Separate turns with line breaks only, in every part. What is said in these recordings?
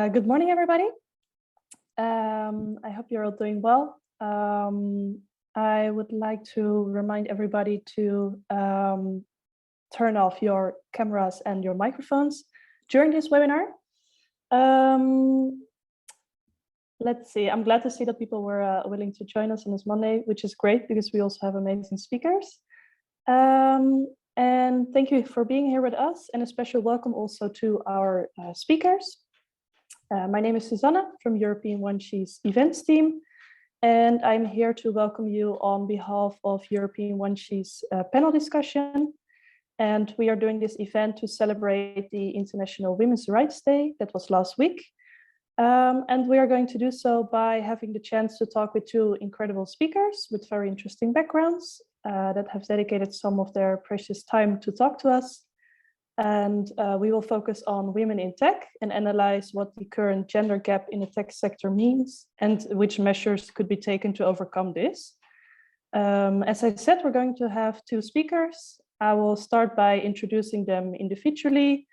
Good morning, everybody. I hope you're all doing well. I would like to remind everybody to turn off your cameras and your microphones during this webinar. Let's see, I'm glad to see that people were willing to join us on this Monday, which is great because we also have amazing speakers. And thank you for being here with us, and a special welcome also to our speakers. My name is Susanna from European Guanxi's events team, and I'm here to welcome you on behalf of European Guanxi's panel discussion. And we are doing this event to celebrate the International Women's Rights Day that was last week. And we are going to do so by having the chance to talk with two incredible speakers with very interesting backgrounds that have dedicated some of their precious time to talk to us. And we will focus on women in tech and analyze what the current gender gap in the tech sector means and which measures could be taken to overcome this. As I said, we're going to have two speakers. I will start by introducing them individually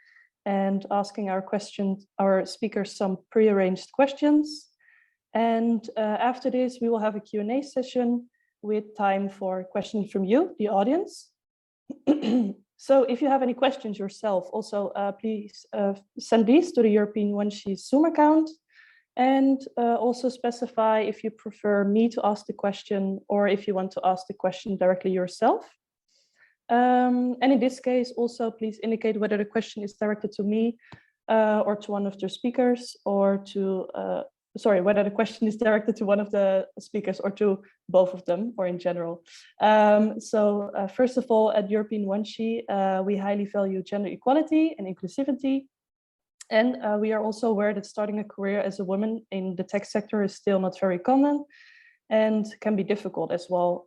and asking our speakers some pre-arranged questions. And after this, we will have a Q&A session with time for questions from you, the audience. So if you have any questions yourself, also please send these to the European Guanxi Zoom account, and also specify if you prefer me to ask the question or if you want to ask the question directly yourself. And in this case, also please indicate whether the question is directed to me or to one of the speakers, or to whether the question is directed to one of the speakers or to both of them, or in general. First of all, at European Guanxi, we highly value gender equality and inclusivity. And we are also aware that starting a career as a woman in the tech sector is still not very common and can be difficult as well.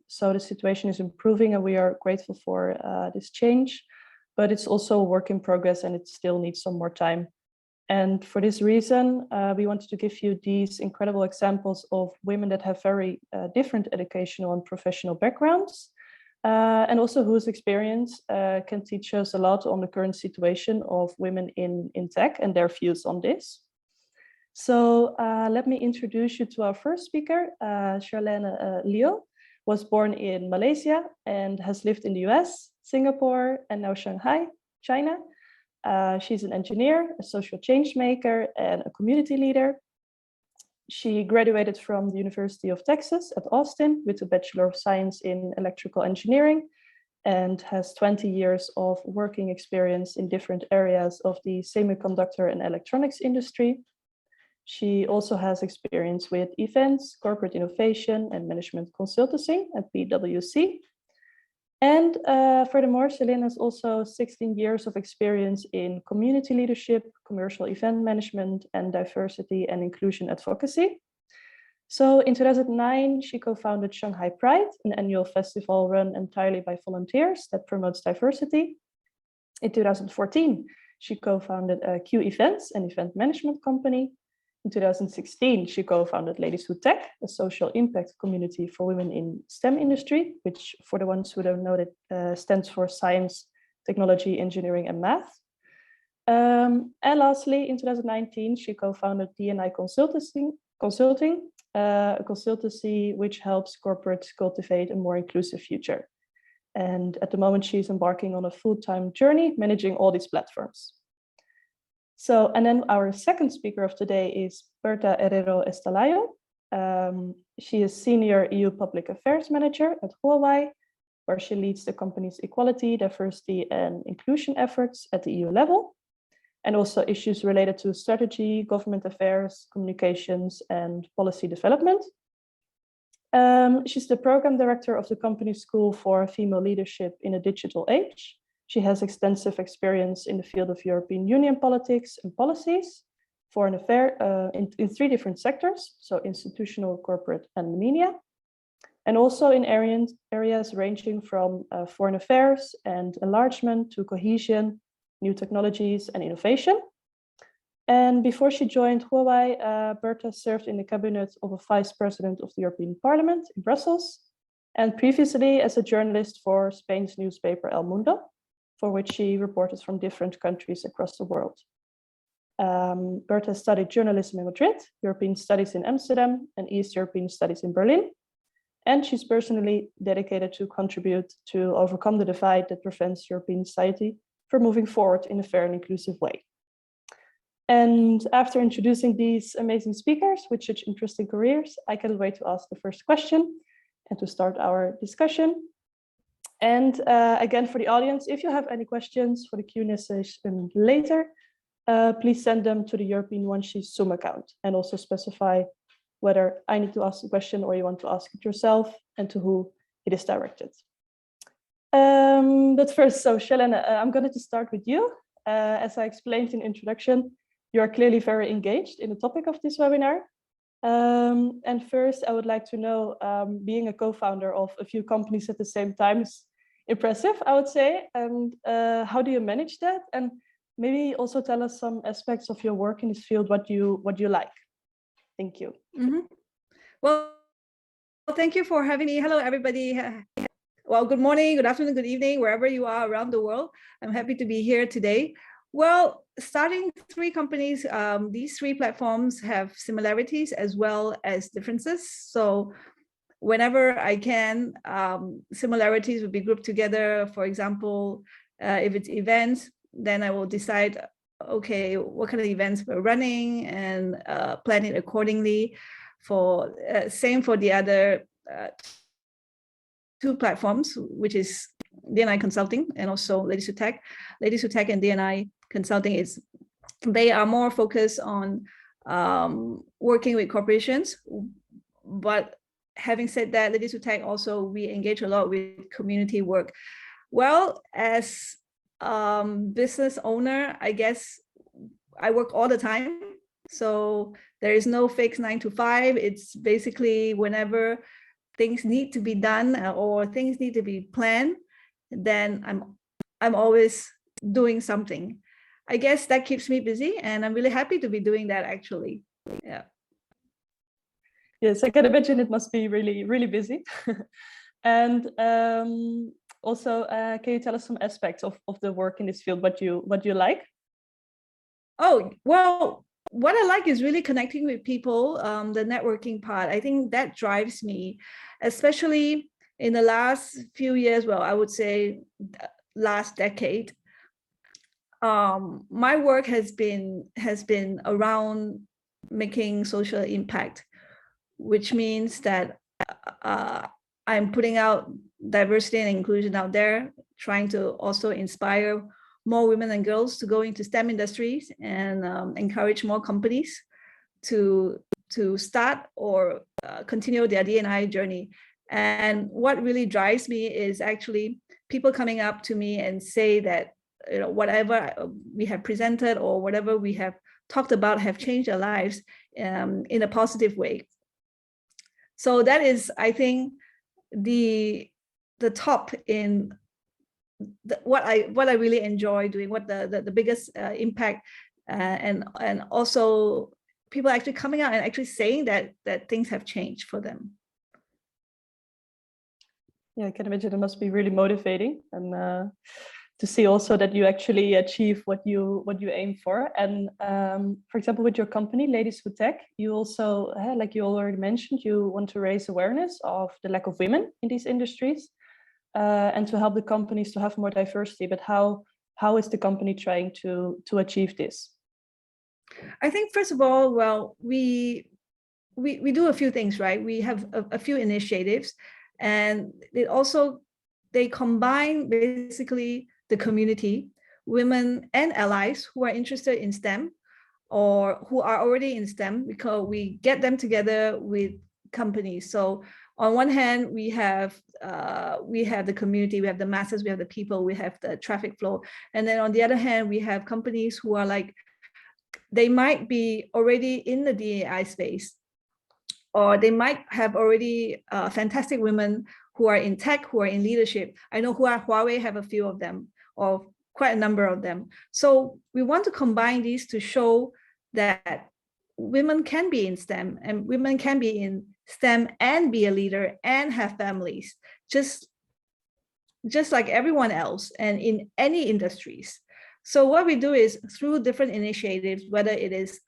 So the situation is improving and we are grateful for this change, but it's also a work in progress and it still needs some more time. And for this reason, we wanted to give you these incredible examples of women that have very different educational and professional backgrounds, and also whose experience can teach us a lot on the current situation of women in tech and their views on this. So let me introduce you to our first speaker. Charlene Liu was born in Malaysia and has lived in the US, Singapore, and now Shanghai, China. She's an engineer, a social change maker, and a community leader. She graduated from the University of Texas at Austin with a Bachelor of Science in Electrical Engineering, and has 20 years of working experience in different areas of the semiconductor and electronics industry. She also has experience with events, corporate innovation, and management consultancy at PwC. And furthermore, Charlene has also 16 years of experience in community leadership, commercial event management, and diversity and inclusion advocacy. So in 2009, she co-founded ShanghaiPRIDE, an annual festival run entirely by volunteers that promotes diversity. In 2014, she co-founded Q Events, an event management company. In 2016, she co-founded Ladies Who Tech, a social impact community for women in STEM industry, which for the ones who don't know it stands for science, technology, engineering, and math. And lastly, in 2019, she co-founded D&I Consulting, a consultancy which helps corporates cultivate a more inclusive future. And at the moment, she's embarking on a full-time journey managing all these platforms. So, and then our second speaker of today is Berta Herrero Estalayo. She is Senior EU Public Affairs Manager at Huawei, where she leads the company's equality, diversity, and inclusion efforts at the EU level, and also issues related to strategy, government affairs, communications, and policy development. She's the program director of the company's School for Female Leadership in a Digital Age. She has extensive experience in the field of European Union politics and policies, foreign affairs in three different sectors, so institutional, corporate, and media, and also in areas ranging from foreign affairs and enlargement to cohesion, new technologies, and innovation. And before she joined Huawei, Berta served in the cabinet of a vice president of the European Parliament in Brussels, and previously as a journalist for Spain's newspaper El Mundo, for which she reported from different countries across the world. Bertha studied journalism in Madrid, European studies in Amsterdam, and East European studies in Berlin. And she's personally dedicated to contribute to overcome the divide that prevents European society from moving forward in a fair and inclusive way. And after introducing these amazing speakers with such interesting careers, I cannot wait to ask the first question and to start our discussion. And again, for the audience, if you have any questions for the Q&A session later, please send them to the European Guanxi Zoom account, and also specify whether I need to ask the question or you want to ask it yourself and to who it is directed. But first, so Charlene, I'm going to start with you. As I explained in introduction, you are clearly very engaged in the topic of this webinar. And first, I would like to know, being a co-founder of a few companies at the same time is impressive, I would say. And how do you manage that? And maybe also tell us some aspects of your work in this field, what you like. Thank you.
Mm-hmm. Well, thank you for having me. Hello, everybody. Well, good morning, good afternoon, good evening, wherever you are around the world. I'm happy to be here today. Well, starting 3 companies, these 3 platforms have similarities as well as differences. So whenever I can, similarities would be grouped together. For example, if it's events, then I will decide, okay, what kind of events we're running and plan it accordingly. For same for the other 2 platforms, which is D&I Consulting and also Ladies Who Tech. Ladies Who Tech and D&I Consulting they are more focused on working with corporations. But having said that, Ladies Who Tech also, we engage a lot with community work. Well, as business owner, I guess I work all the time. So there is no fixed 9 to 5. It's basically whenever things need to be done or things need to be planned, then I'm always doing something. I guess that keeps me busy, and I'm really happy to be doing that, actually. Yeah.
Yes, I can imagine it must be really, really busy. And also, can you tell us some aspects of the work in this field, what you like?
Oh, well, what I like is really connecting with people, the networking part. I think that drives me, especially in the last few years. Well, I would say last decade. My work has been around making social impact, which means that I'm putting out diversity and inclusion out there, trying to also inspire more women and girls to go into STEM industries and encourage more companies to start or continue their D&I journey. And what really drives me is actually people coming up to me and say that, you know, whatever we have presented or whatever we have talked about have changed their lives in a positive way. So that is, I think, the top in what I really enjoy doing, what the biggest impact, and also people actually coming out and actually saying that things have changed for them.
Yeah, I can imagine it must be really motivating, and to see also that you actually achieve what you aim for. And for example, with your company, Ladies Who Tech, you also, like you already mentioned, you want to raise awareness of the lack of women in these industries, and to help the companies to have more diversity. But how is the company trying to achieve this?
I think, first of all, well, we do a few things, right? We have a few initiatives, and they combine basically the community, women and allies who are interested in STEM or who are already in STEM, because we get them together with companies. So on one hand, we have the community, we have the masses, we have the people, we have the traffic flow. And then on the other hand, we have companies who are like, they might be already in the D&I space, or they might have already fantastic women who are in tech, who are in leadership. I know Huawei have a few of them, or quite a number of them. So we want to combine these to show that women can be in STEM, and women can be in STEM and be a leader and have families, just like everyone else, and in any industries. So what we do is through different initiatives, whether it is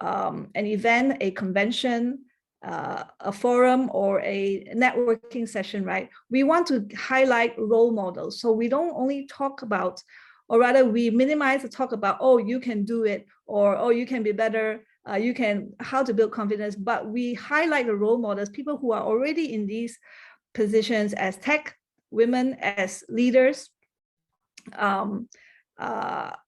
an event, a convention, a forum, or a networking session, right? We want to highlight role models. So we don't only talk about, or rather we minimize the talk about, oh, you can do it, or oh, you can be better, you can, how to build confidence, but we highlight the role models, people who are already in these positions as tech women, as leaders,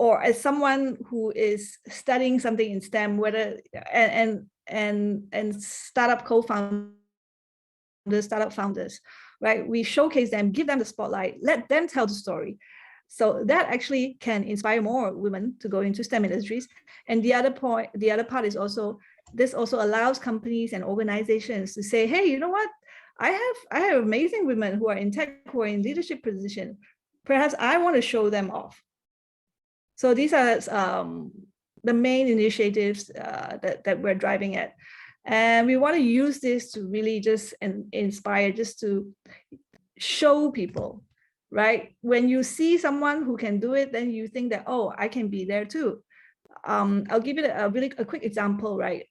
or as someone who is studying something in STEM, whether and startup co-founders, startup founders, right? We showcase them, give them the spotlight, let them tell the story. So that actually can inspire more women to go into STEM industries. And the other part is also, this also allows companies and organizations to say, hey, you know what? I have amazing women who are in tech, who are in leadership position. Perhaps I want to show them off. So these are the main initiatives that we're driving at. And we want to use this to really just inspire, just to show people, right? When you see someone who can do it, then you think that, oh, I can be there too. I'll give you a quick example, right?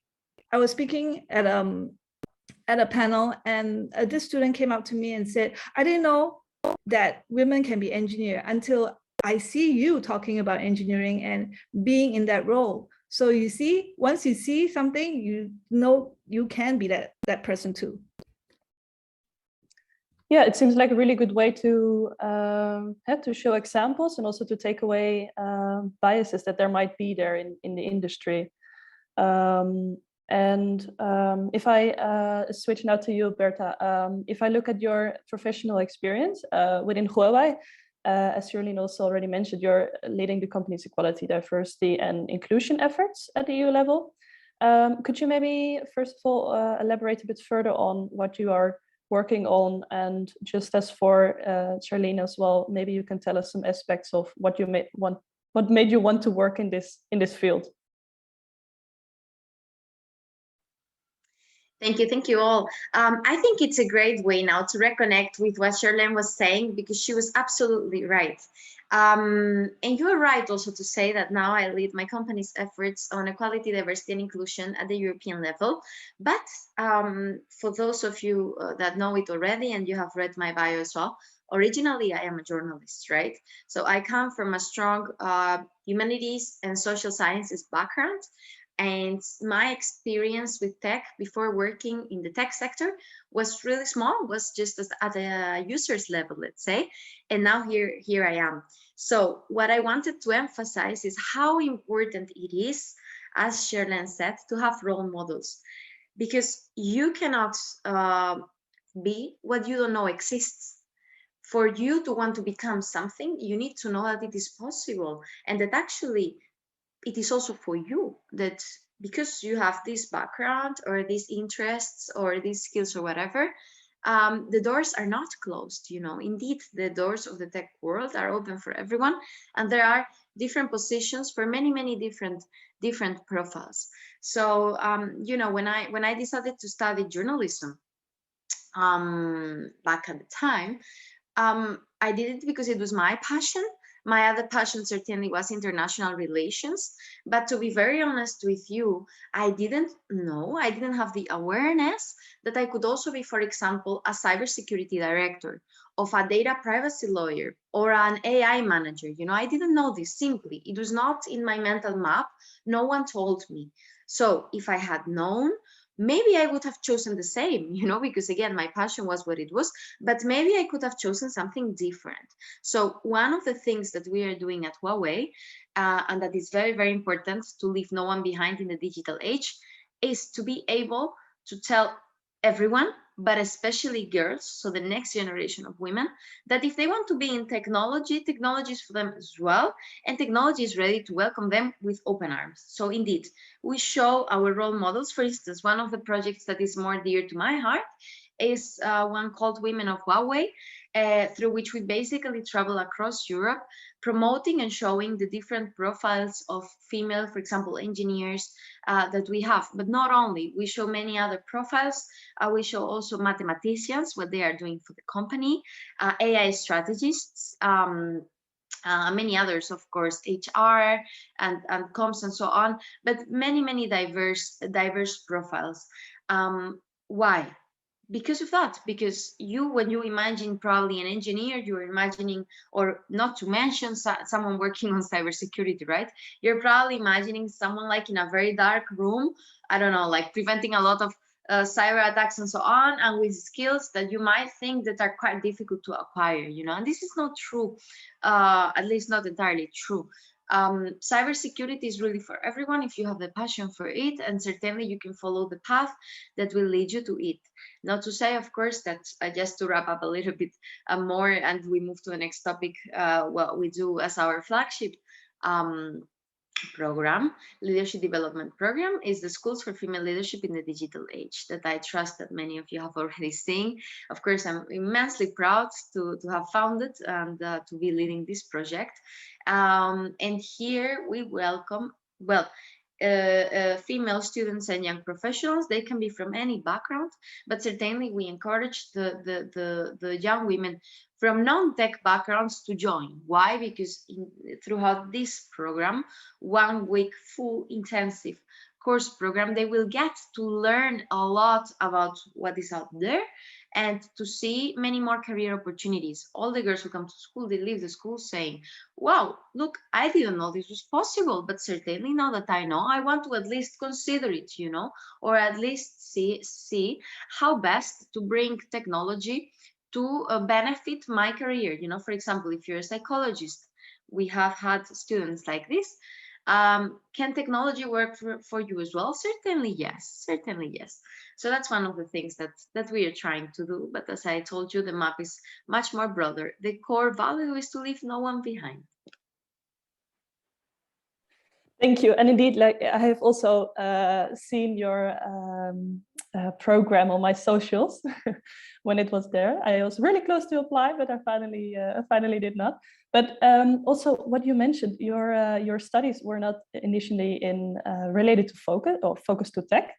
I was speaking at a panel, and this student came up to me and said, I didn't know that women can be engineer until I see you talking about engineering and being in that role. So you see, once you see something, you know you can be that person too.
Yeah, it seems like a really good way to show examples and also to take away biases that there might be there in the industry. If I switch now to you, Berta, if I look at your professional experience within Huawei, as Charlene also already mentioned, you're leading the company's equality, diversity, and inclusion efforts at the EU level. Could you maybe, first of all, elaborate a bit further on what you are working on? And just as for Charlene as well, maybe you can tell us some aspects of what made you want to work in this field.
Thank you all. I think it's a great way now to reconnect with what Charlene was saying, because she was absolutely right. And you're right also to say that now I lead my company's efforts on equality, diversity, and inclusion at the European level. But for those of you that know it already, and you have read my bio as well, originally I am a journalist, right? So I come from a strong humanities and social sciences background. And my experience with tech before working in the tech sector was really small, was just at a user's level, let's say. And now here I am. So what I wanted to emphasize is how important it is, as Charlene said, to have role models, because you cannot be what you don't know exists. For you to want to become something, you need to know that it is possible, and that actually it is also for you, that because you have this background or these interests or these skills or whatever, the doors are not closed. You know, indeed, the doors of the tech world are open for everyone, and there are different positions for many different profiles. So you know, when I decided to study journalism back at the time, I did it because it was my passion. My other passion certainly was international relations, but to be very honest with you, I didn't have the awareness that I could also be, for example, a cybersecurity director, of a data privacy lawyer, or an AI manager. You know, I didn't know this. Simply, it was not in my mental map. No one told me. So if I had known, maybe I would have chosen the same, you know, because again, my passion was what it was, but maybe I could have chosen something different. So one of the things that we are doing at Huawei, and that is very important to leave no one behind in the digital age, is to be able to tell everyone, but especially girls, so the next generation of women, that if they want to be in technology, technology is for them as well, and technology is ready to welcome them with open arms. So indeed, we show our role models. For instance, one of the projects that is more dear to my heart is one called Women of Huawei, through which we basically travel across Europe, promoting and showing the different profiles of female, for example, engineers that we have. But not only, we show many other profiles. We show also mathematicians, what they are doing for the company, AI strategists, many others, of course, HR and comms and so on, but many diverse profiles. Why? Because of that, because when you imagine probably an engineer, you're imagining, or not to mention someone working on cybersecurity, right? You're probably imagining someone like in a very dark room, I don't know, like preventing a lot of cyber attacks and so on, and with skills that you might think that are quite difficult to acquire, you know, and this is not true, at least not entirely true. Cybersecurity is really for everyone if you have the passion for it, and certainly you can follow the path that will lead you to it. Not to say, of course, that just to wrap up a little bit more and we move to the next topic, what we do as our flagship program, leadership development program, is the Schools for Female Leadership in the Digital Age, that I trust that many of you have already seen. Of course, I'm immensely proud to have founded and to be leading this project. And here we welcome, well, female students and young professionals. They can be from any background, but certainly we encourage the young women from non-tech backgrounds to join. Why? Because throughout this program, 1 week full intensive course program, they will get to learn a lot about what is out there and to see many more career opportunities. All the girls who come to school, they leave the school saying, wow, look, I didn't know this was possible, but certainly now that I know, I want to at least consider it, you know, or at least see how best to bring technology to benefit my career. You know, for example, if you're a psychologist, we have had students like this. Can technology work for you as well? Certainly yes, certainly yes. So that's one of the things that we are trying to do. But as I told you, the map is much more broader. The core value is to leave no one behind.
Thank you. And indeed, like I have also seen your program on my socials when it was there. I was really close to apply, but I finally did not. But also, what you mentioned, your studies were not initially in related to focus to tech.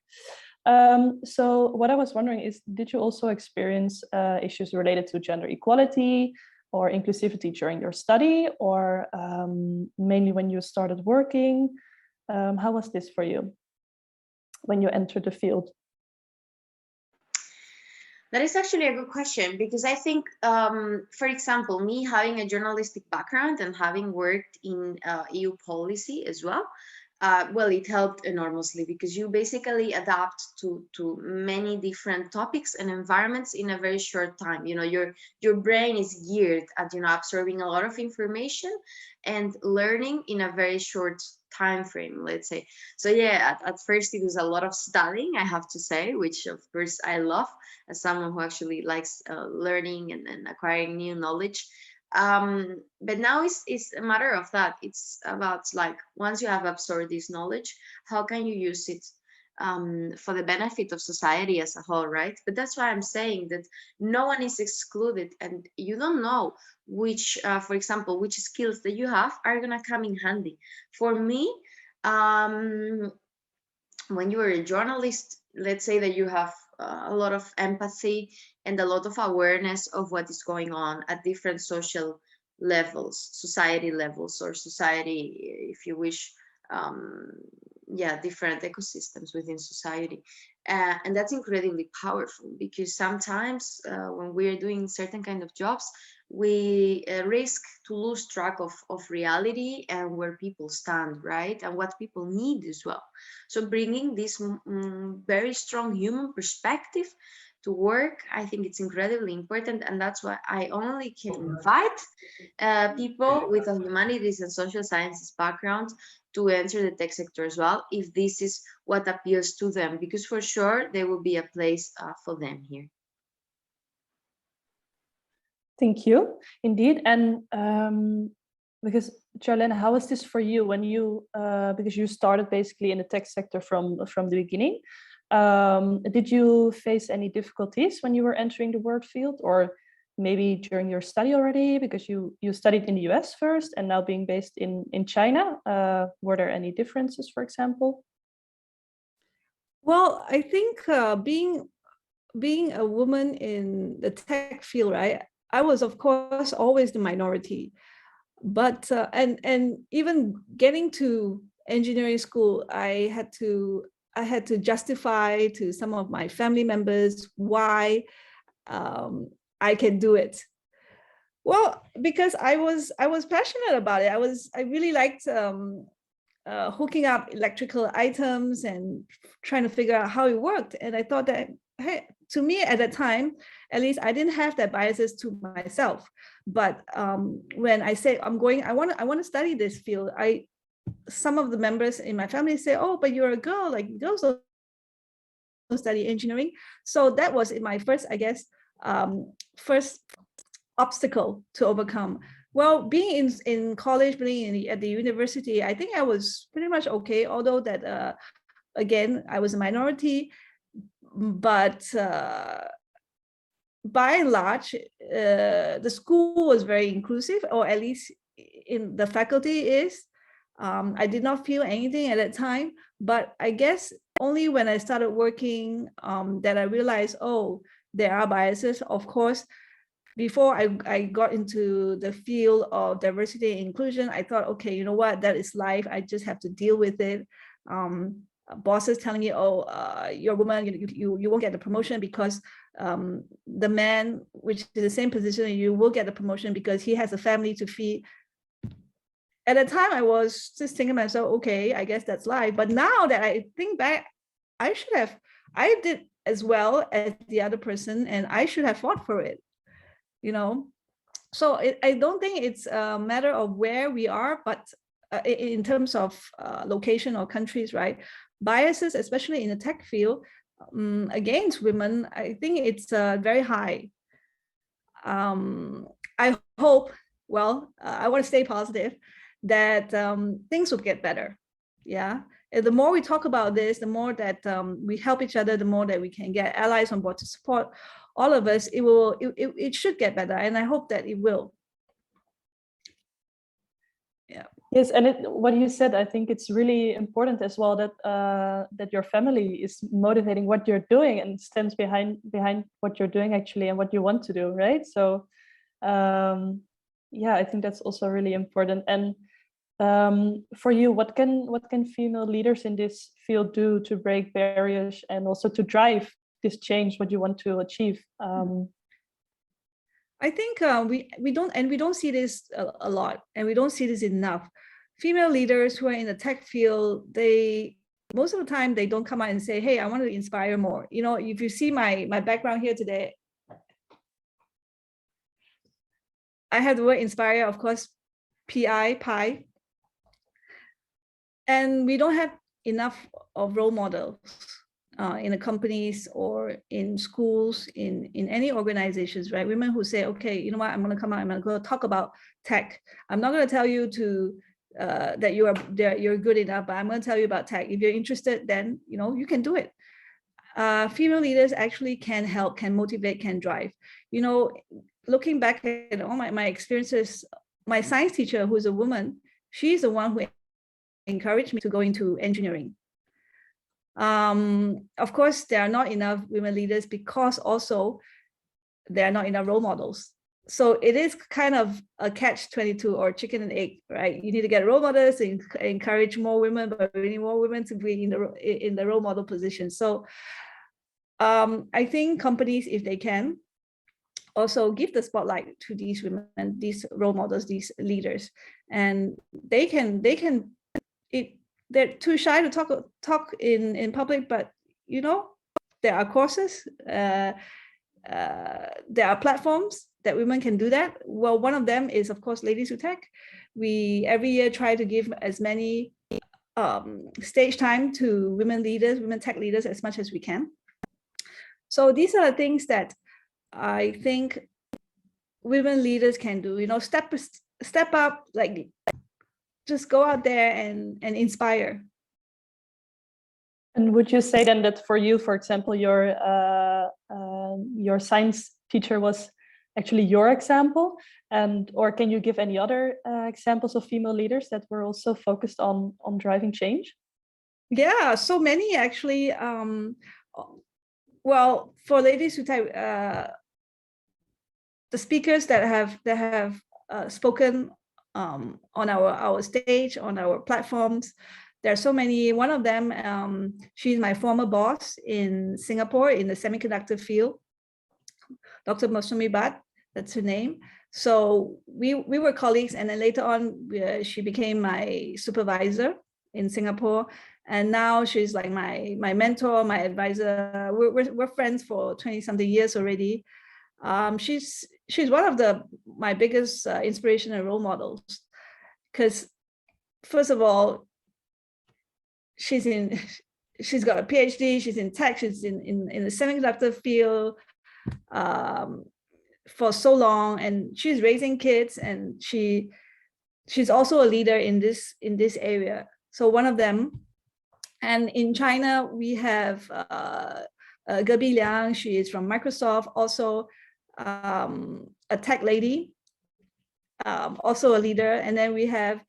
So what I was wondering is, did you also experience issues related to gender equality or inclusivity during your study, or mainly when you started working? How was this for you when you entered the field?
That is actually a good question, because I think, for example, me having a journalistic background and having worked in EU policy as well, well, it helped enormously, because you basically adapt to many different topics and environments in a very short time. You know, your brain is geared at, you know, absorbing a lot of information and learning in a very short time frame, let's say. So yeah, at first it was a lot of studying, I have to say, which of course I love as someone who actually likes learning and acquiring new knowledge. But now it's a matter of that. It's about, like, once you have absorbed this knowledge, how can you use it for the benefit of society as a whole, right? But that's why I'm saying that no one is excluded, and you don't know which, for example, which skills that you have are gonna come in handy. For me, when you are a journalist, let's say that you have a lot of empathy and a lot of awareness of what is going on at different social levels, society levels, or society, if you wish, yeah, different ecosystems within society. And that's incredibly powerful, because sometimes when we are doing certain kind of jobs, we risk to lose track of reality and where people stand, right? And what people need as well. So bringing this very strong human perspective to work, I think it's incredibly important. And that's why I only can invite people with a humanities and social sciences background to enter the tech sector as well, if this is what appeals to them, because for sure there will be a place for them here.
Thank you, indeed. And because Charlene, how was this for you when you, because you started basically in the tech sector from the beginning? Did you face any difficulties when you were entering the work field, or maybe during your study already, because you studied in the US first and now being based in China? Were there any differences, for example?
Well, I think being a woman in the tech field, right? I was, of course, always the minority. But and even getting to engineering school, I had to justify to some of my family members why I can do it. Well, because I was passionate about it. I really liked hooking up electrical items and trying to figure out how it worked. And I thought that, hey, to me at that time, at least I didn't have that biases to myself. But when I say I want to study this field, some of the members in my family say, oh, but you're a girl, like girls don't study engineering. So that was my first, I guess, first obstacle to overcome. Well, being in college, being at the university, I think I was pretty much okay, although that, again, I was a minority, but by and large, the school was very inclusive, or at least in the faculty is. I did not feel anything at that time, but I guess only when I started working that I realized, oh, there are biases, of course. Before I got into the field of diversity and inclusion, I thought, okay, you know what, that is life. I just have to deal with it. Bosses telling me, oh, you're a woman, you won't get the promotion because the man, which is the same position, you will get the promotion because he has a family to feed. At the time, I was just thinking to myself, okay, I guess that's life. But now that I think back, I did as well as the other person, and I should have fought for it. You know, so I don't think it's a matter of where we are, but in terms of location or countries, right? Biases, especially in the tech field, against women, I think it's very high. I hope, well, I want to stay positive that things will get better. Yeah. And the more we talk about this, the more that we help each other, the more that we can get allies on board to support all of us, it should get better, and I hope that it will. Yeah.
Yes, and what you said, I think it's really important as well that that your family is motivating what you're doing and stands behind what you're doing actually and what you want to do, right? So, yeah, I think that's also really important. And for you, what can female leaders in this field do to break barriers and also to drive this change, what you want to achieve?
I think we don't see this a lot, and we don't see this enough. Female leaders who are in the tech field, most of the time they don't come out and say, hey, I want to inspire more. You know, if you see my background here today, I have the word inspire, of course, pi, and we don't have enough of role models in the companies or in schools, in any organizations, right? Women who say, okay, you know what, I'm going to come out, I'm going to talk about tech. I'm not going to tell you that you're good enough, but I'm going to tell you about tech. If you're interested, then you can do it. Female leaders actually can help, can motivate, can drive. Looking back at all my experiences, my science teacher, who's a woman, she's the one who encouraged me to go into engineering. Of course, there are not enough women leaders because also there are not enough role models. So it is kind of a catch-22 or chicken and egg, right? You need to get role models to encourage more women, but we need more women to be in the role model position. So I think companies, if they can, also give the spotlight to these women, these role models, these leaders, and they're too shy to talk in public, but there are courses, there are platforms that women can do that. Well, one of them is, of course, Ladies Who Tech. We every year try to give as many stage time to women leaders, women tech leaders, as much as we can. So these are the things that I think women leaders can do. Step up, like just go out there and inspire.
And would you say then that for you, for example, your science teacher was actually your example, or can you give any other examples of female leaders that were also focused on driving change?
Yeah, so many actually. Well, for Ladies Who Tech, the speakers that have spoken on our stage, on our platforms. There are so many. One of them, she's my former boss in Singapore in the semiconductor field, Dr. Masumi Bat, that's her name. So we were colleagues, and then later on, she became my supervisor in Singapore. And now she's like my mentor, my advisor. We're friends for 20-something years already. She's one of my biggest inspiration and role models, because first of all, she's got a PhD, she's in tech, she's in the semiconductor field for so long, and she's raising kids, and she's also a leader in this area. So one of them. And in China, we have Gebi Liang. She is from Microsoft, also a tech lady, also a leader. And then we have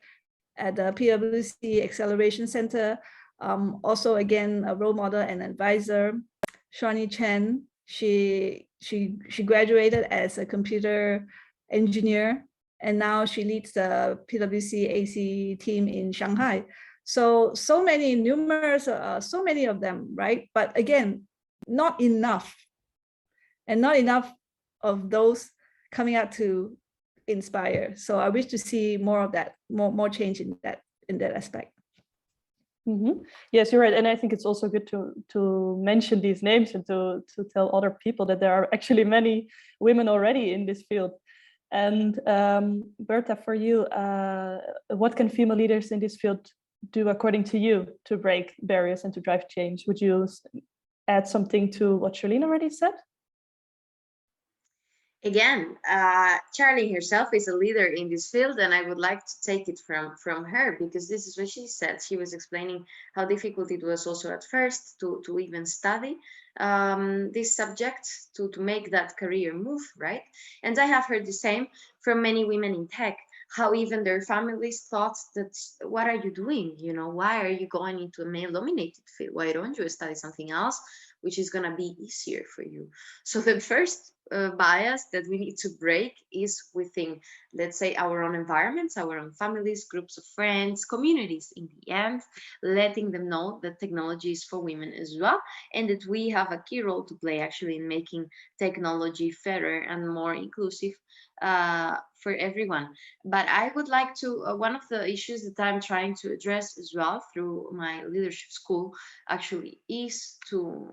at the PwC Acceleration Center, also again a role model and advisor, Shawnee Chen. She graduated as a computer engineer, and now she leads the PwC AC team in Shanghai. So many, numerous, so many of them, right? But again, not enough, and not enough of those coming out to inspire. So I wish to see more of that, more change in that aspect.
Mm-hmm. Yes, you're right, and I think it's also good to mention these names and to tell other people that there are actually many women already in this field. And Berta, for you, what can female leaders in this field do according to you to break barriers and to drive change? Would you add something to what Charlene already said?
Again, Charlene herself is a leader in this field, and I would like to take it from her, because this is what she said. She was explaining how difficult it was also at first to even study this subject, to make that career move, right? And I have heard the same from many women in tech, how even their families thought that, what are you doing? You know, why are you going into a male-dominated field? Why don't you study something else, which is going to be easier for you? So the first bias that we need to break is within, let's say, our own environments, our own families, groups of friends, communities. In the end, letting them know that technology is for women as well, and that we have a key role to play actually in making technology fairer and more inclusive for everyone. But I would like to, one of the issues that I'm trying to address as well through my leadership school actually is to,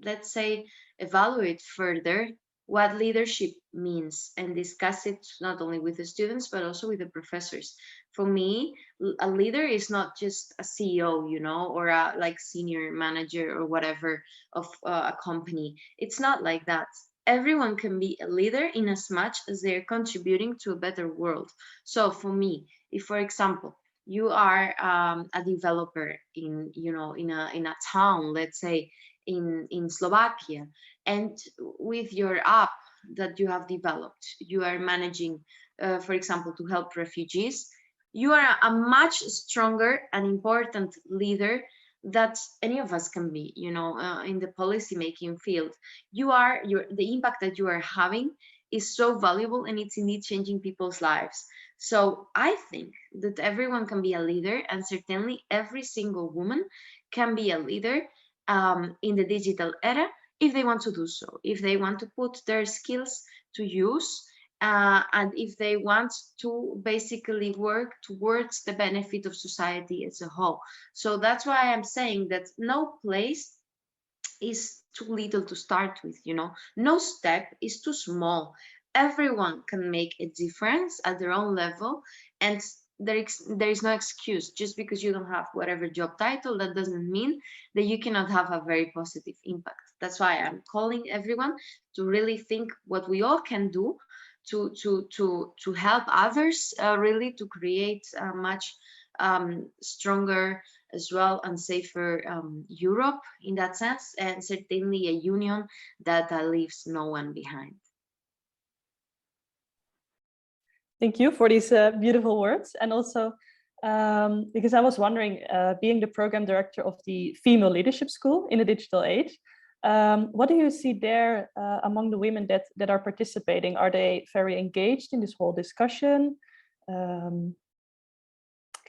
let's say, evaluate further what leadership means and discuss it not only with the students, but also with the professors. For me, a leader is not just a CEO, you know, or a like senior manager or whatever of a company. It's not like that. Everyone can be a leader in as much as they're contributing to a better world. So for me, if, for example, you are a developer in, you know, in a town, let's say in Slovakia, and with your app that you have developed, you are managing, for example, to help refugees, you are a much stronger and important leader that any of us can be, you know, in the policy making field. The impact that you are having is so valuable, and it's indeed changing people's lives. So I think that everyone can be a leader, and certainly every single woman can be a leader in the digital era, if they want to do so, if they want to put their skills to use, and if they want to basically work towards the benefit of society as a whole. So that's why I'm saying that no place is too little to start with, you know, no step is too small. Everyone can make a difference at their own level, and there is no excuse. Just because you don't have whatever job title, that doesn't mean that you cannot have a very positive impact. That's why I'm calling everyone to really think what we all can do to help others, really to create a much stronger as well and safer Europe in that sense, and certainly a union that leaves no one behind.
Thank you for these beautiful words. And also, because I was wondering, being the program director of the Female Leadership School in the digital age, what do you see there among the women that are participating? Are they very engaged in this whole discussion? Can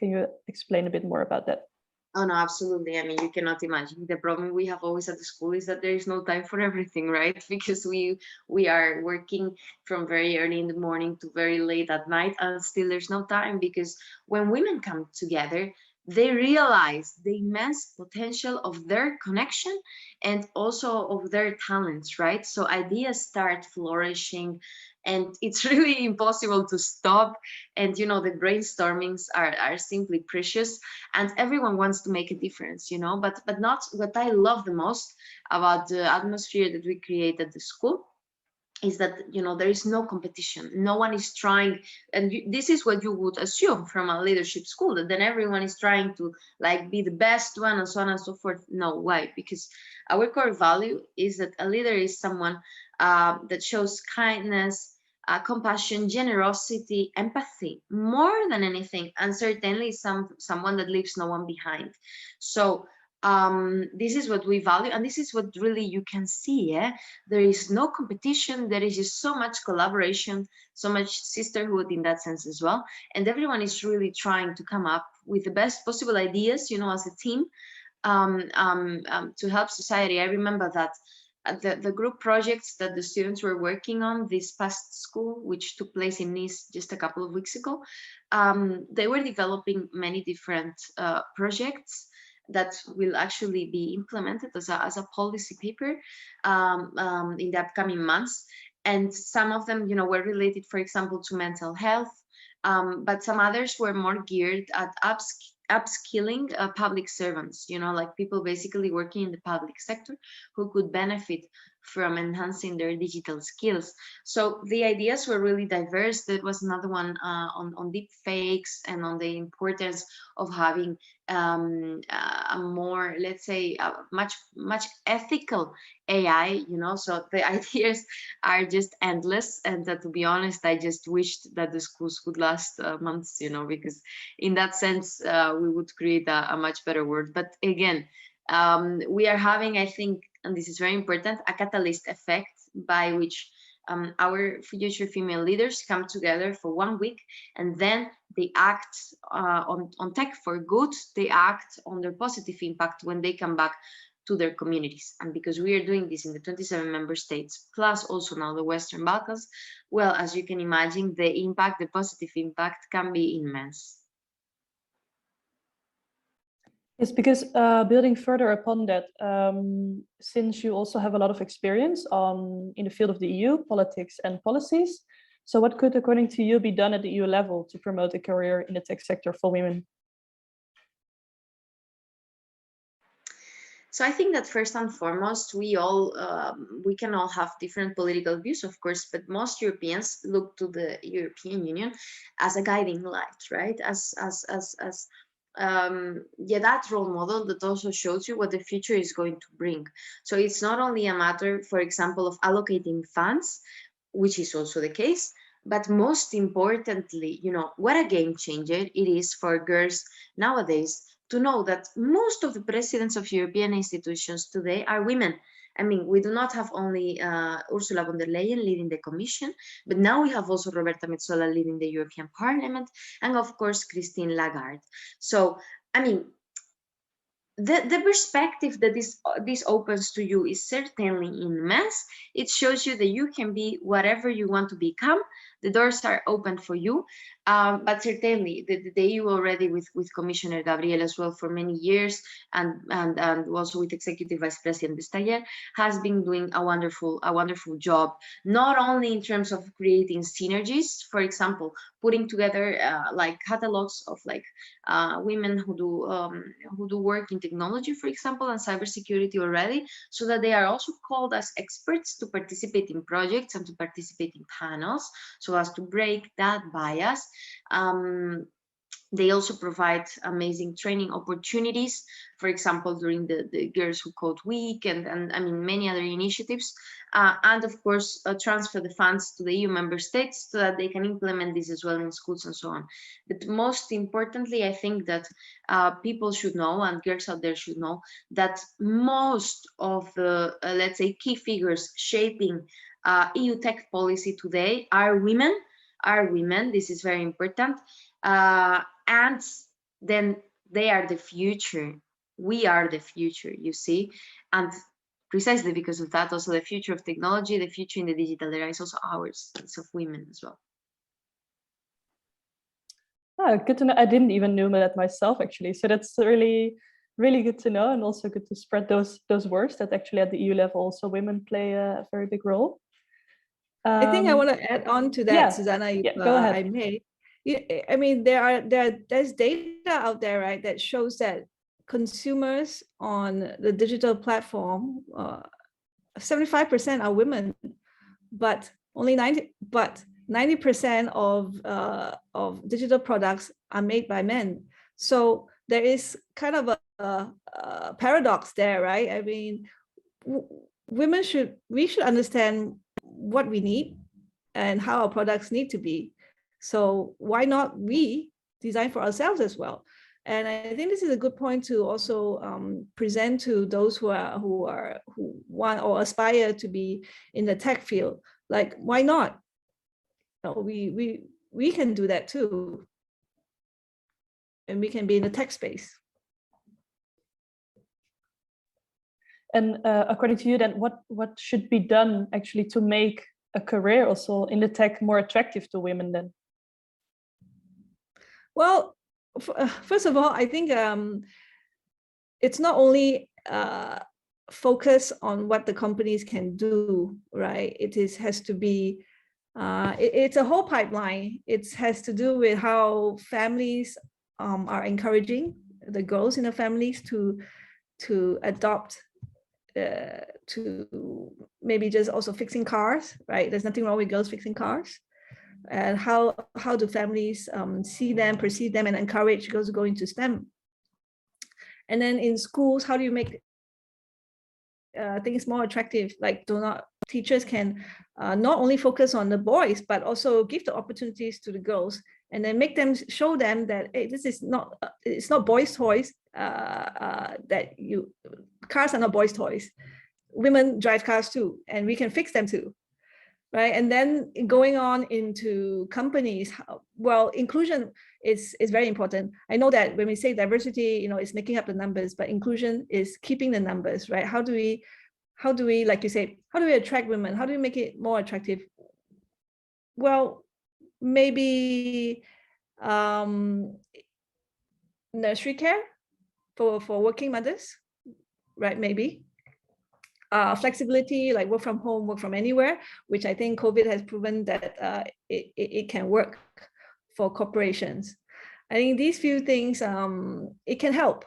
you explain a bit more about that?
Oh, no, absolutely. I mean, you cannot imagine. The problem we have always at the school is that there is no time for everything, right? Because we are working from very early in the morning to very late at night, and still there's no time, because when women come together, they realize the immense potential of their connection and also of their talents, right? So ideas start flourishing, and it's really impossible to stop. And you know, the brainstormings are simply precious, and everyone wants to make a difference, you know. But not what I love the most about the atmosphere that we create at the school is that, you know, there is no competition. No one is trying, and this is what you would assume from a leadership school, that then everyone is trying to like be the best one and so on and so forth. No. Why? Because our core value is that a leader is someone that shows kindness, compassion, generosity, empathy, more than anything, and certainly someone that leaves no one behind. So this is what we value, and this is what really you can see. Yeah, there is no competition. There is just so much collaboration, so much sisterhood in that sense as well, and everyone is really trying to come up with the best possible ideas, you know, as a team, to help society. I remember that the group projects that the students were working on this past school, which took place in Nice just a couple of weeks ago, they were developing many different projects that will actually be implemented as a policy paper in the upcoming months. And some of them, you know, were related, for example, to mental health, but some others were more geared at upskilling public servants, you know, like people basically working in the public sector who could benefit from enhancing their digital skills. So the ideas were really diverse. There was another one on deep fakes and on the importance of having a more, let's say, much ethical AI, you know. So the ideas are just endless, and to be honest, I just wished that the schools could last months, you know, because in that sense we would create a much better world. But again, we are having, I think, and this is very important, a catalyst effect by which our future female leaders come together for 1 week, and then they act on tech for good. They act on their positive impact when they come back to their communities. And because we are doing this in the 27 member states, plus also now the Western Balkans, well, as you can imagine, the impact, the positive impact, can be immense.
Yes, because building further upon that, since you also have a lot of experience in the field of the EU, politics and policies, so what could, according to you, be done at the EU level to promote a career in the tech sector for women?
So I think that first and foremost, we can all have different political views, of course, but most Europeans look to the European Union as a guiding light, right? As that role model that also shows you what the future is going to bring. So it's not only a matter, for example, of allocating funds, which is also the case, but most importantly, you know, what a game changer it is for girls nowadays to know that most of the presidents of European institutions today are women. I mean, we do not have only Ursula von der Leyen leading the Commission, but now we have also Roberta Metsola leading the European Parliament, and of course, Christine Lagarde. So, I mean, the perspective that this opens to you is certainly immense. It shows you that you can be whatever you want to become. The doors are open for you. But certainly the EU already with Commissioner Gabriel as well for many years, and also with Executive Vice President Vestager, has been doing a wonderful job, not only in terms of creating synergies, for example, putting together like catalogs of like women who do work in technology, for example, and cybersecurity already, so that they are also called as experts to participate in projects and to participate in panels, so as to break that bias. They also provide amazing training opportunities, for example, during the Girls Who Code Week, and I mean, many other initiatives. And of course, transfer the funds to the EU member states so that they can implement this as well in schools and so on. But most importantly, I think that people should know, and girls out there should know, that most of the, let's say, key figures shaping EU tech policy today are women. are women. This is very important. And then they are the future. We are the future, you see. And precisely because of that, also the future of technology, the future in the digital era is also ours. It's of women as well.
Oh, good to know. I didn't even know that myself, actually. So that's really, really good to know, and also good to spread those words that actually at the EU level also women play a very big role.
I think I want to add on to that,
yeah,
Susanna, if
go ahead.
I may. I mean, there's data out there, right, that shows that consumers on the digital platform, 75% are women, but only 90% of digital products are made by men. So there is kind of a paradox there, right? I mean, we should understand what we need and how our products need to be. So why not we design for ourselves as well? And I think this is a good point to also present to those who want or aspire to be in the tech field. Like, why not? You know, we can do that too, and we can be in the tech space.
And according to you, then, what should be done actually to make a career also in the tech more attractive to women then?
Well, first of all, I think it's not only focus on what the companies can do, right? Has to be, it's a whole pipeline. It has to do with how families are encouraging the girls in the families to adopt, to maybe just also fixing cars, right? There's nothing wrong with girls fixing cars. And how do families see them, perceive them, and encourage girls to go into STEM? And then in schools, how do you make things more attractive? Like, teachers can not only focus on the boys, but also give the opportunities to the girls, and then show them that, hey, this is not, it's not boys' toys. Cars are not boys' toys. Women drive cars too, and we can fix them too. Right. And then going on into companies, well, inclusion is very important. I know that when we say diversity, you know, it's making up the numbers, but inclusion is keeping the numbers, right? How do we, like you say, how do we attract women? How do we make it more attractive? Well, maybe nursery care for working mothers, right? Maybe. Flexibility, like work from home, work from anywhere, which I think COVID has proven that it can work for corporations. I think these few things, it can help.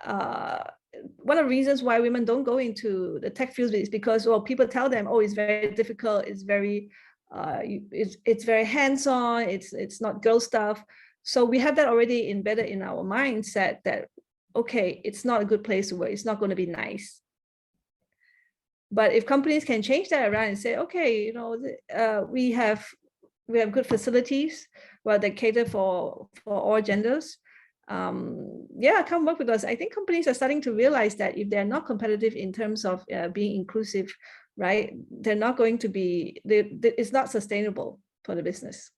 One of the reasons why women don't go into the tech field is because, well, people tell them, oh, it's very difficult, it's very hands-on, it's not girl stuff. So we have that already embedded in our mindset that, okay, it's not a good place to work, it's not going to be nice. But if companies can change that around and say, okay, you know, we have good facilities where they cater for all genders. Yeah, come work with us. I think companies are starting to realize that if they're not competitive in terms of being inclusive, right, they're not going to be, it's not sustainable for the business.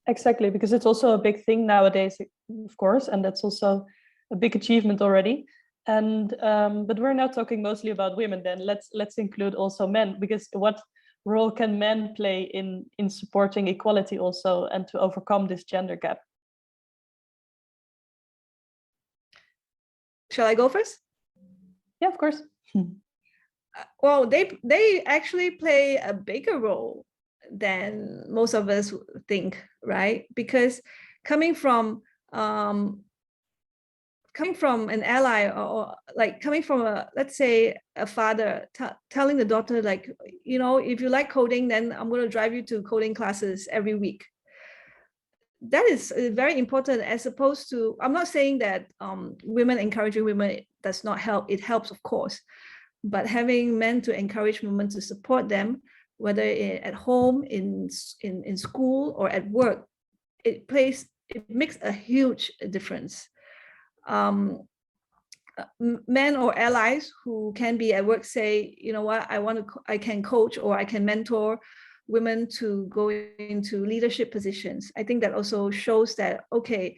Exactly, because it's also a big thing nowadays, of course, and that's also a big achievement already. And but we're now talking mostly about women. Then let's include also men, because what role can men play in supporting equality also and to overcome this gender gap?
Shall I go first?
Yeah, of course.
Well, they actually play a bigger role than most of us think, right? Because coming from an ally, or like coming from let's say a father telling the daughter, like, you know, if you like coding, then I'm going to drive you to coding classes every week. That is very important, as opposed to, I'm not saying that women encouraging women does not help. It helps, of course, but having men to encourage women, to support them, whether at home, in school, or at work, it makes a huge difference. Men or allies who can be at work say, you know what, I can coach, or I can mentor, women to go into leadership positions. I think that also shows that, okay,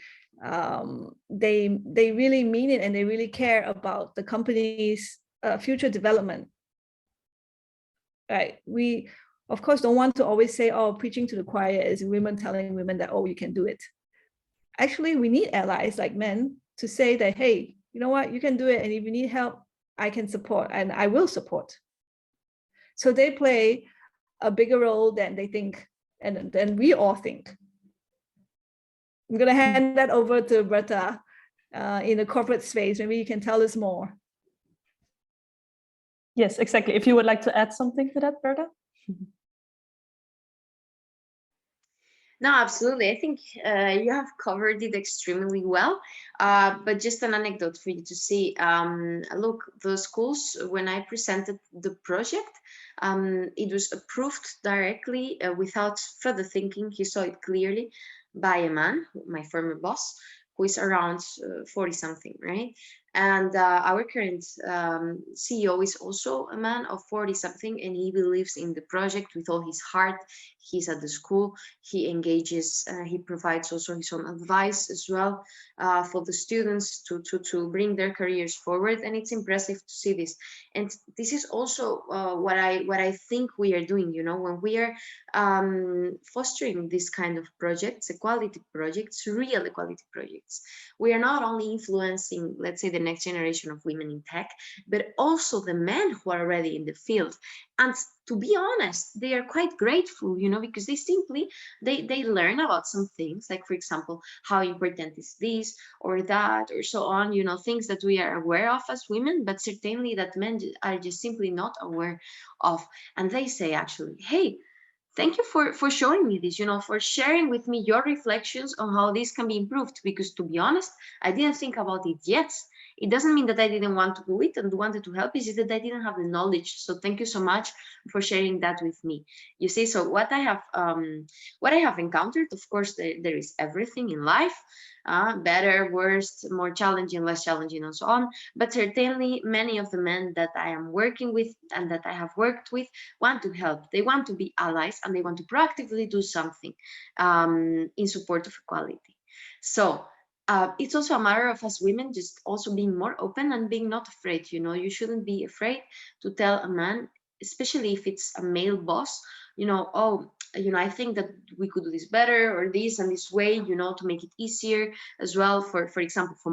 they really mean it and they really care about the company's future development. Right? We, of course, don't want to always say, oh, preaching to the choir is women telling women that, oh, you can do it. Actually, we need allies like men to say that, hey, you know what, you can do it. And if you need help, I can support and I will support. So they play a bigger role than they think and than we all think. I'm going to hand that over to Berta in the corporate space. Maybe you can tell us more.
Yes, exactly. If you would like to add something to that, Berta.
No, absolutely. I think you have covered it extremely well. But just an anecdote for you to see. Look, the schools, when I presented the project, it was approved directly without further thinking. He saw it clearly by a man, my former boss, who is around 40 something, right? And our current CEO is also a man of 40 something, and he believes in the project with all his heart. He's at the school, he engages, he provides also his own advice as well for the students to bring their careers forward. And it's impressive to see this. And this is also what I think we are doing, you know, when we are fostering this kind of projects, equality projects, real equality projects. We are not only influencing, let's say, the next generation of women in tech, but also the men who are already in the field. And to be honest, they are quite grateful, you know, because they simply, they learn about some things, like, for example, how important is this or that, or so on, you know, things that we are aware of as women, but certainly that men are just simply not aware of. And they say, actually, hey, thank you for showing me this, you know, for sharing with me your reflections on how this can be improved, because to be honest, I didn't think about it yet. It doesn't mean that I didn't want to do it and wanted to help, it's just that I didn't have the knowledge. So thank you so much for sharing that with me. You see, so what I have encountered, of course, there is everything in life, better, worse, more challenging, less challenging, and so on. But certainly many of the men that I am working with and that I have worked with want to help. They want to be allies and they want to proactively do something in support of equality. So it's also a matter of us women just also being more open and being not afraid. You know, you shouldn't be afraid to tell a man, especially if it's a male boss, you know, oh, you know, I think that we could do this better or this and this way, you know, to make it easier as well. For example, for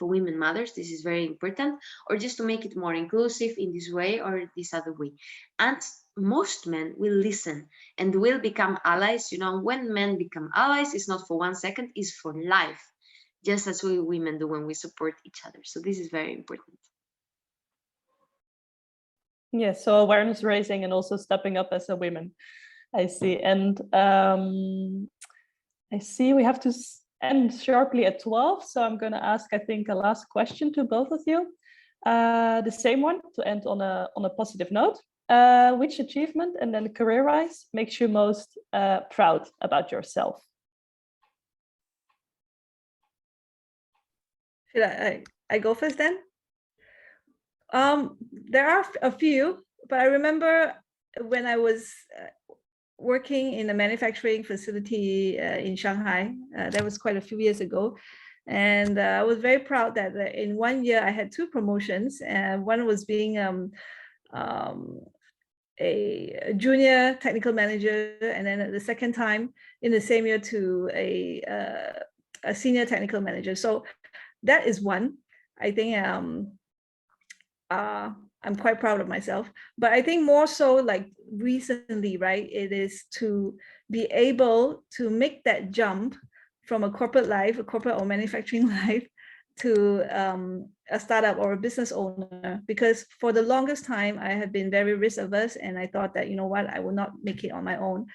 women mothers, this is very important, or just to make it more inclusive in this way or this other way. And most men will listen and will become allies. You know, when men become allies, it's not for 1 second, it's for life, just as we women do when we support each other. So this is very important.
Yes, so awareness raising and also stepping up as a woman. I see. And I see we have to end sharply at 12. So I'm going to ask, I think, a last question to both of you. The same one to end on a positive note. Which achievement and then career-wise makes you most proud about yourself?
Should I go first then? There are a few, but I remember when I was working in a manufacturing facility in Shanghai, that was quite a few years ago. And I was very proud that in 1 year I had 2 promotions, and one was being a junior technical manager, and then at the second time in the same year to a senior technical manager. So that is one. I think I'm quite proud of myself, but I think more so like recently, right, it is to be able to make that jump from a corporate life, a corporate or manufacturing life, to a startup or a business owner. Because for the longest time, I have been very risk averse, and I thought that, you know what, I will not make it on my own.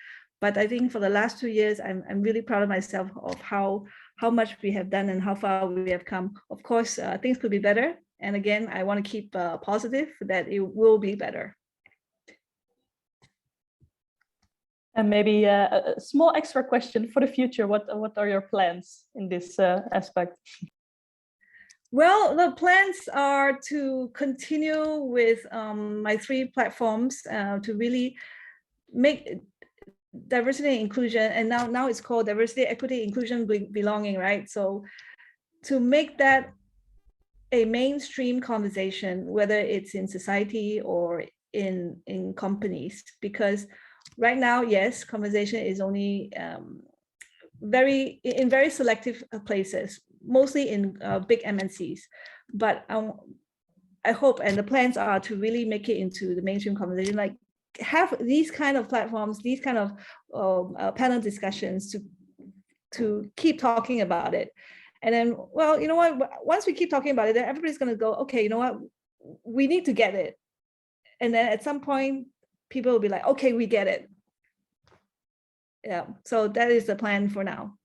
But I think for the last 2 years, I'm really proud of myself of how much we have done and how far we have come. Of course, things could be better. And again, I want to keep positive that it will be better.
And maybe a small extra question for the future. What are your plans in this aspect?
Well, the plans are to continue with my 3 platforms to really make diversity and inclusion, and now it's called diversity, equity, inclusion, belonging, right? So to make that a mainstream conversation, whether it's in society or in companies, because right now, yes, conversation is only very selective places, mostly in big MNCs, but I hope, and the plans are to really make it into the mainstream conversation, like have these kind of platforms, these kind of panel discussions to keep talking about it. And then, well, you know what, once we keep talking about it, then everybody's going to go, okay, you know what, we need to get it. And then at some point, people will be like, okay, we get it. Yeah, so that is the plan for now.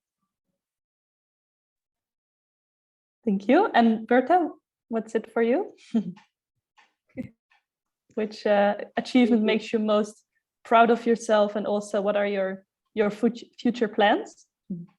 Thank you. And Berta, what's it for you? Which achievement makes you most proud of yourself, and also what are your future plans?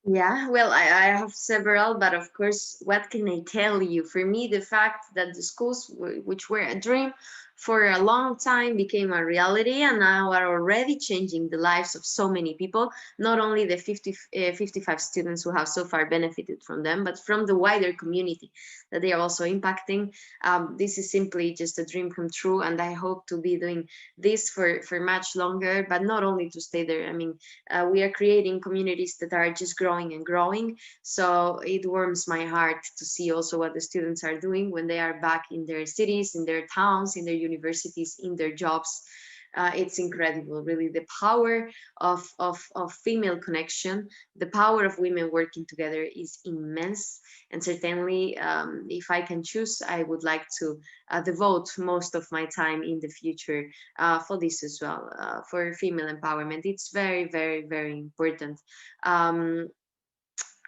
Yeah, well, I have several, but of course, what can I tell you? For me, the fact that the schools, which were a dream for a long time, became a reality, and now are already changing the lives of so many people, not only the 55 students who have so far benefited from them, but from the wider community that they are also impacting. This is simply just a dream come true, and I hope to be doing this for much longer, but not only to stay there. I mean, we are creating communities that are just growing and growing. So it warms my heart to see also what the students are doing when they are back in their cities, in their towns, in their universities, in their jobs. It's incredible, really, the power of female connection, the power of women working together is immense. And certainly, if I can choose, I would like to devote most of my time in the future for this as well, for female empowerment. It's very, very, very important.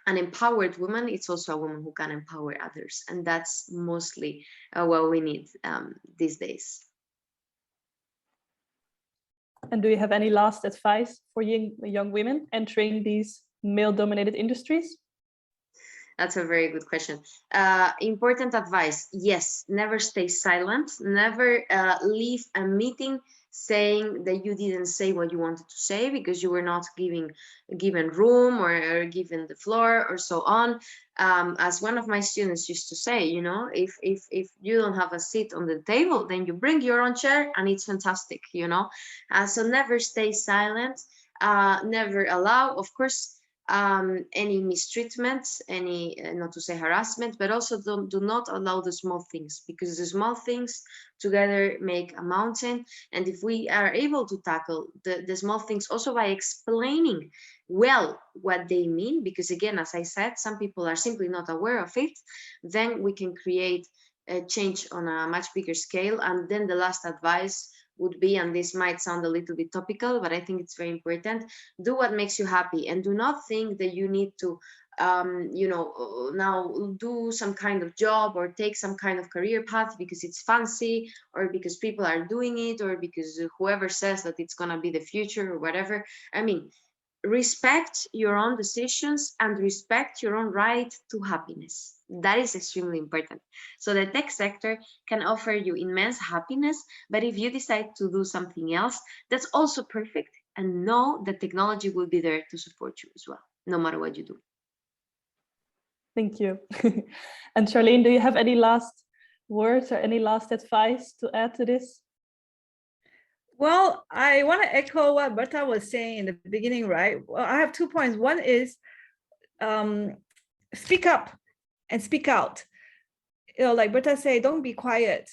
An empowered woman, it's also a woman who can empower others. And that's mostly what we need these days.
And do you have any last advice for young women entering these male-dominated industries?
That's a very good question. Important advice. Yes, never stay silent. Never leave a meeting saying that you didn't say what you wanted to say because you were not given room or given the floor or so on. As one of my students used to say, you know, if you don't have a seat on the table, then you bring your own chair and it's fantastic, you know. So never stay silent. Never allow, of course, any mistreatment, any not to say harassment, but also do not allow the small things, because the small things together make a mountain. And if we are able to tackle the small things also by explaining well what they mean, because again, as I said, some people are simply not aware of it, then we can create a change on a much bigger scale. And then the last advice would be, and this might sound a little bit topical, but I think it's very important, do what makes you happy, and do not think that you need to you know, now do some kind of job or take some kind of career path because it's fancy, or because people are doing it, or because whoever says that it's gonna be the future or whatever. I mean, respect your own decisions and respect your own right to happiness. That is extremely important. So the tech sector can offer you immense happiness, but if you decide to do something else, that's also perfect. And know that technology will be there to support you as well, no matter what you do.
Thank you. And Charlene, do you have any last words or any last advice to add to this?
Well, I want to echo what Berta was saying in the beginning, right? Well, I have 2 points. One is speak up and speak out. You know, like Berta said, don't be quiet.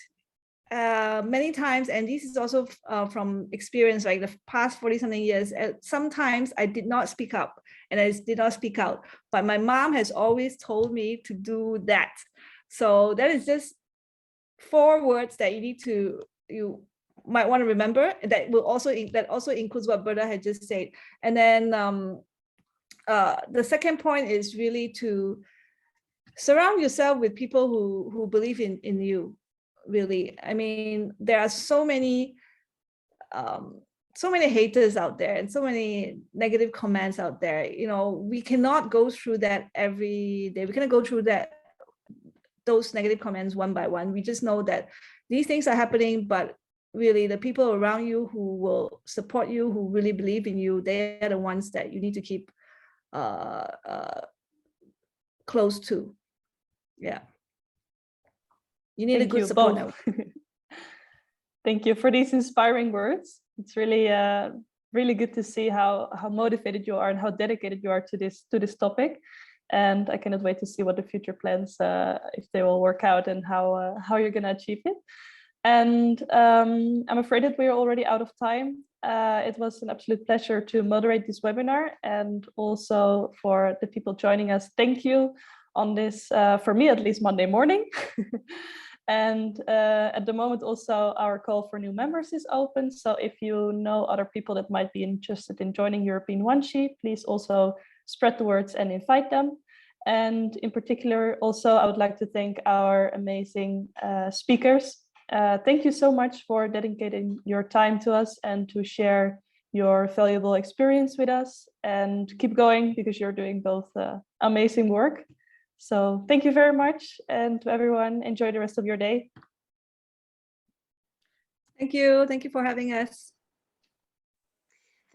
Many times, and this is also from experience, like the past 40-something years, sometimes I did not speak up and I did not speak out, but my mom has always told me to do that. So that is just 4 words that you might want to remember, that also includes what Berta had just said. And then the second point is really to surround yourself with people who believe in you. Really, I mean, there are so many haters out there and so many negative comments out there. You know, we cannot go through that every day. We cannot go through those negative comments one by one. We just know that these things are happening, but really the people around you who will support you, who really believe in you, they're the ones that you need to keep close to. Yeah. You need a good support network.
Thank you for these inspiring words. It's really really good to see how motivated you are and how dedicated you are to this topic. And I cannot wait to see what the future plans, if they will work out, and how you're going to achieve it. And I'm afraid that we're already out of time. It was an absolute pleasure to moderate this webinar, and also for the people joining us, thank you on this, for me at least, Monday morning. And at the moment also our call for new members is open. So if you know other people that might be interested in joining European Guanxi, please also spread the words and invite them. And in particular, also, I would like to thank our amazing speakers. Thank you so much for dedicating your time to us and to share your valuable experience with us, and keep going, because you're doing both amazing work. So thank you very much, and to everyone, enjoy the rest of your day.
Thank you. Thank you for having us.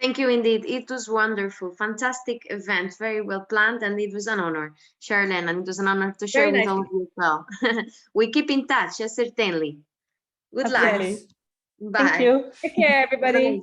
Thank you indeed. It was wonderful, fantastic event, very well planned, and it was an honor, Charlene, and it was an honor to share with all of you as well. We keep in touch, yes, certainly. Good luck.
Absolutely.
Bye.
Thank you.
Take care, everybody.